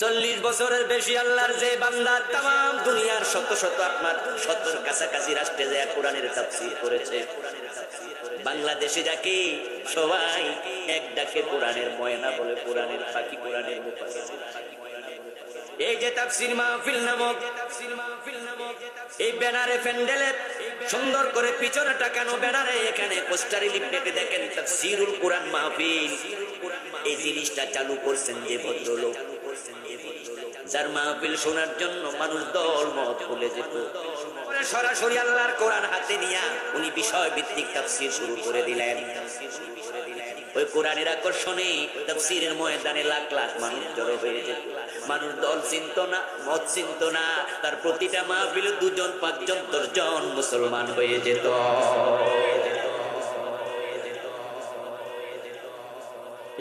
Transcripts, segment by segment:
40 বছরের বেশি আল্লাহর যে বান্দা তাম দুনিয়ার শত শত আপনার 70 কাছাকাছি রাষ্ট্রে যায় কোরআনের তাফসীর করেছে। বাংলাদেশে যাকে সবাই এক ডাকে কোরআনের ময়না বলে, কোরআনের পাখি, কোরআনের মুফাসসির। এই যে তাফসীর মাহফিল নামক এই ব্যানারে প্যান্ডেলে সুন্দর করে পিছনে টাকানো ব্যানারে এখানে পোস্টারে লিফলেটে দেখেন তাফসীরুল কোরআন মাহফিল। এই জিনিসটা চালু করছেন যে ভদ্রলোক, যার মাহফিল শোনার জন্য মানুষ দল মত ভুলে যেত, সরাসরি আল্লাহর কোরআন হাতে নিয়ে উনি বিষয় ভিত্তিক তাফসীর শুরু করে দিলেন। ওই কোরআনের আকর্ষণে তাফসীরের ময়দানে লাখ লাখ মানুষ জড়ো হয়ে যেত। মানুষ দল চিনত না, মত চিনত না, তার প্রতিটা মাহফিলে 2 জন 5 জন 10 জন মুসলমান হয়ে যেত।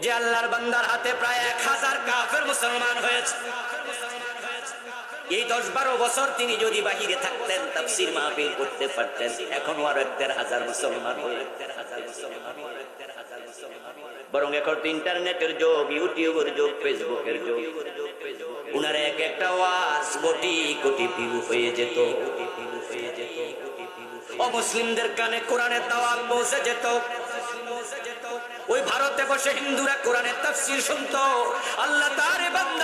যে আল্লাহর বান্দার হাতে প্রায় 1000 কাফের মুসলমান হয়েছে। এই 10-12 বছর তিনি যদি বাহিরে থাকতেন, তাফসীর মাহফিল করতে পারতেন, এখন আর 1000 মুসলমান হয়ে। বরং এখন তো ইন্টারনেটের যুগ, ইউটিউবের যুগ, ফেসবুকের যুগ। উনার এক একটা ওয়াজ কোটি কোটি ভিউ হয়ে যেত। অমুসলিমদের কানে কোরআনের দাওয়াত পৌঁছে যেত। ওই ভারতে বসে হিন্দুরা কোরআনের তাফসীর শুনতো। আল্লাহ তার বান্দা